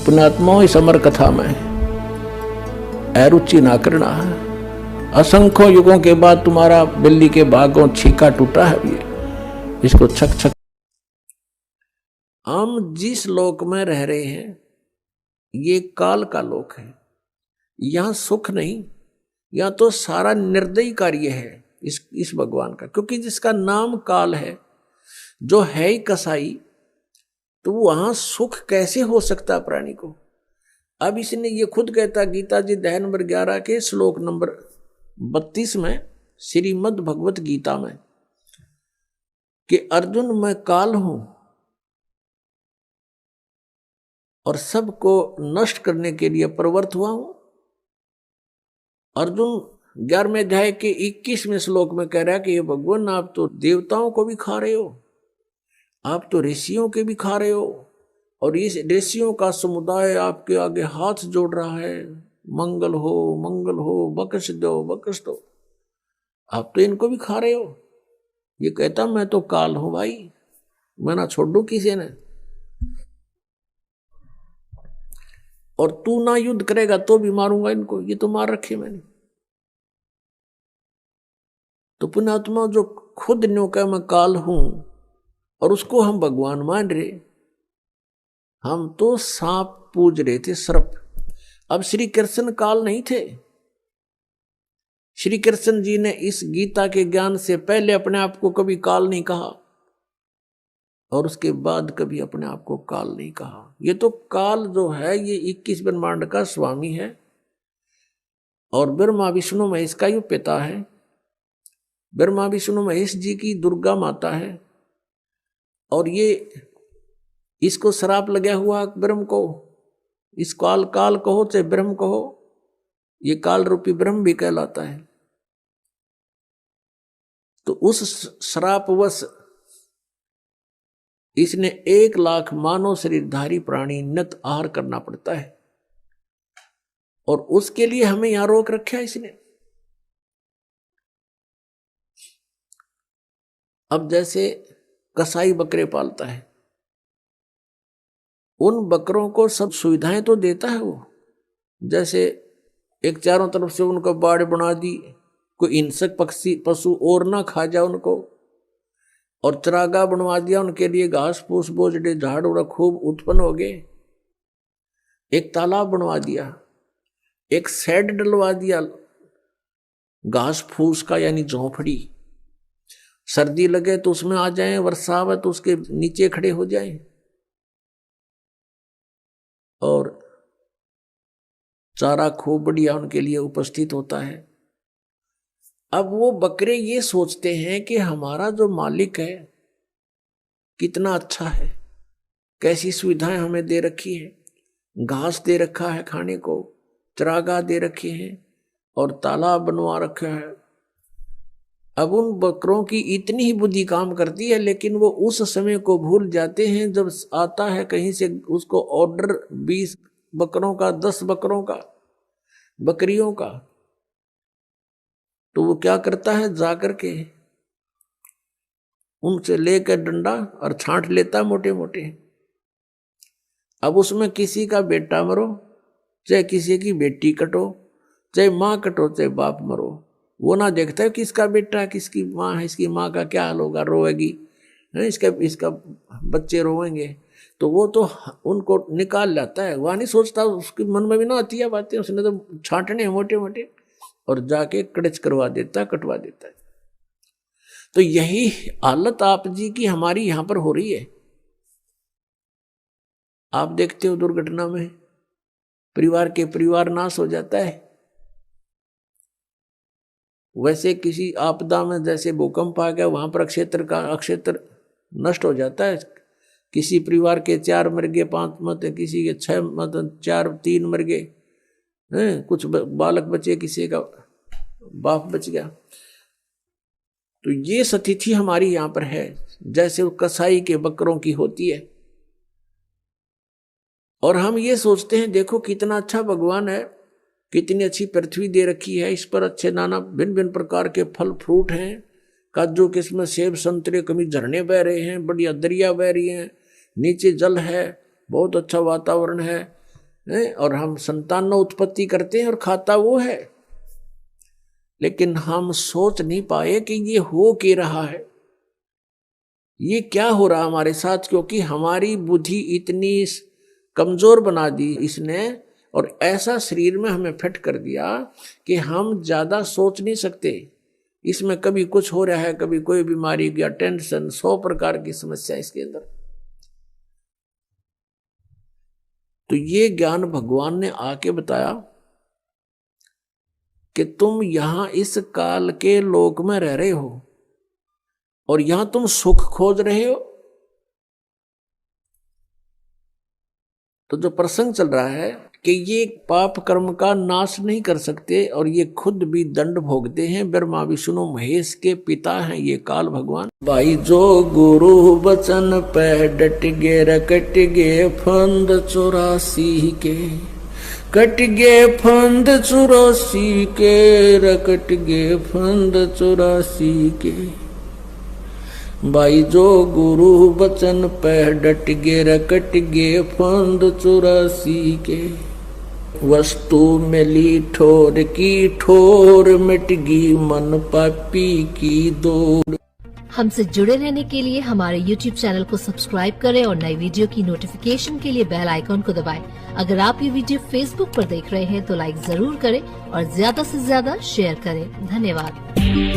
पुण्यात्माओं, इस अमर कथा में अरुचि ना करना है। असंख्यों युगों के बाद तुम्हारा बिल्ली के भागों छीका टूटा है। ये इसको छक छक। हम जिस लोक में रह रहे हैं ये काल का लोक है। यहां सुख नहीं, यहां तो सारा निर्दयी कार्य है इस भगवान का, क्योंकि जिसका नाम काल है, जो है ही कसाई, तो वहां सुख कैसे हो सकता प्राणी को। अब इसने ये खुद कहता, गीता जी अध्याय नंबर 11 के श्लोक नंबर 32 में श्रीमद् भगवत गीता में कि अर्जुन मैं काल हूं और सबको नष्ट करने के लिए प्रवृत्त हुआ हूं। अर्जुन 11वें अध्याय के 21वें श्लोक में कह रहा है कि ये भगवान, आप तो देवताओं को भी खा रहे हो, आप तो ऋषियों के भी खा रहे हो, और इस ऋषियों का समुदाय आपके आगे हाथ जोड़ रहा है, मंगल हो मंगल हो, बख्श दो बख्श दो। आप तो इनको भी खा रहे हो। ये कहता मैं तो काल हूं भाई, मैं ना छोड़ दूं किसी ने, और तू ना युद्ध करेगा तो भी मारूंगा इनको, ये तो मार रखे मैंने। तो पुण्यात्मा जो खुद न्यों का मैं काल हूं और उसको हम भगवान मान रहे, हम तो सांप पूज रहे थे, सर्प। अब श्री कृष्ण काल नहीं थे। श्री कृष्ण जी ने इस गीता के ज्ञान से पहले अपने आप को कभी काल नहीं कहा और उसके बाद कभी अपने आप को काल नहीं कहा। ये तो काल जो है ये 21 ब्रह्मांड का स्वामी है और ब्रह्मा विष्णु महेश का ये पिता है। ब्रह्मा विष्णु महेश जी की दुर्गा माता है और ये इसको श्राप लगा हुआ ब्रह्म को, इस काल काल कहो चाहे ब्रह्म कहो, ये काल रूपी ब्रह्म भी कहलाता है। तो उस श्रापवश इसने 1 लाख मानव शरीरधारी प्राणी नित आहार करना पड़ता है और उसके लिए हमें यहां रोक रखा है इसने। अब जैसे कसाई बकरे पालता है, उन बकरों को सब सुविधाएं तो देता है वो, जैसे एक चारों तरफ से उनको बाड़ बना दी, कोई हिंसक पक्षी पशु और ना खा जाए उनको, और चरागा बनवा दिया उनके लिए, घास फूस बोझड़े झाड़ उड़ा खूब उत्पन्न हो गए। एक तालाब बनवा दिया, एक शेड डलवा दिया घास फूस का, यानी झोंपड़ी। सर्दी लगे तो उसमें आ जाएं, वर्षा आवे तो उसके नीचे खड़े हो जाएं, और चारा खूब बढ़िया उनके लिए उपस्थित होता है। अब वो बकरे ये सोचते हैं कि हमारा जो मालिक है कितना अच्छा है, कैसी सुविधाएं हमें दे रखी है, घास दे रखा है खाने को, चरागाह दे रखे हैं और तालाब बनवा रखा है। अब उन बकरों की इतनी ही बुद्धि काम करती है, लेकिन वो उस समय को भूल जाते हैं जब आता है कहीं से उसको ऑर्डर 20 बकरों का, 10 बकरों का, बकरियों का, तो वो क्या करता है, जाकर के उनसे लेकर डंडा और छांट लेता मोटे मोटे। अब उसमें किसी का बेटा मरो, चाहे किसी की बेटी कटो, चाहे माँ कटो, चाहे बाप मरो, वो ना देखता है किसका बेटा है, किसकी माँ है, इसकी माँ का क्या हाल होगा, रोएगी, इसका बच्चे रोएंगे, तो वो तो उनको निकाल लाता है। वह नहीं सोचता, उसके मन में भी ना आती है बातें, उसने तो छांटने मोटे मोटे और जाके कड़च करवा देता है, कटवा देता है। तो यही हालत आप जी की हमारी यहां पर हो रही है। आप देखते हो दुर्घटना में परिवार नाश हो जाता है। वैसे किसी आपदा में जैसे भूकंप आ गया, वहां पर अक्षेत्र नष्ट हो जाता है। किसी परिवार के 4 मर गए, 5 मत, किसी के 6 मत, 4 3 मर गए, कुछ बालक बचे, किसी का बाप बच गया। तो ये स्थिति हमारी यहां पर है, जैसे वो कसाई के बकरों की होती है। और हम ये सोचते हैं देखो कितना अच्छा भगवान है, कितनी अच्छी पृथ्वी दे रखी है, इस पर अच्छे नाना भिन्न भिन्न प्रकार के फल फ्रूट हैं, काजू किस्म, सेब संतरे, कभी झरने बह रहे हैं, बढ़िया दरिया बह रही हैं, नीचे जल है, बहुत अच्छा वातावरण है, और हम संतान उत्पत्ति करते हैं और खाता वो है, लेकिन हम सोच नहीं पाए कि ये हो क्या रहा है, ये क्या हो रहा हमारे साथ, क्योंकि हमारी बुद्धि इतनी कमजोर बना दी इसने और ऐसा शरीर में हमें फिट कर दिया कि हम ज्यादा सोच नहीं सकते। इसमें कभी कुछ हो रहा है, कभी कोई बीमारी या टेंशन, 100 प्रकार की समस्या इसके अंदर। तो ये ज्ञान भगवान ने आके बताया कि तुम यहां इस काल के लोक में रह रहे हो और यहां तुम सुख खोज रहे हो। तो जो प्रसंग चल रहा है कि ये पाप कर्म का नाश नहीं कर सकते और ये खुद भी दंड भोगते हैं। ब्रह्मा विष्णु महेश के पिता हैं ये काल भगवान। भाई जो गुरु बचन पे डट गे रकट गे फंद 84 के, कट गे फंद 84 के, रकट गे फंद 84 के। भाई जो गुरु बचन पे डट गे रकट गे फंद 84 के। वस्तु मिली ठोर की ठोर, मिट गई मन पापी की दौड़। हमसे जुड़े रहने के लिए हमारे YouTube चैनल को सब्सक्राइब करें और नई वीडियो की नोटिफिकेशन के लिए बेल आइकॉन को दबाएं। अगर आप ये वीडियो Facebook पर देख रहे हैं तो लाइक जरूर करें और ज्यादा से ज्यादा शेयर करें। धन्यवाद।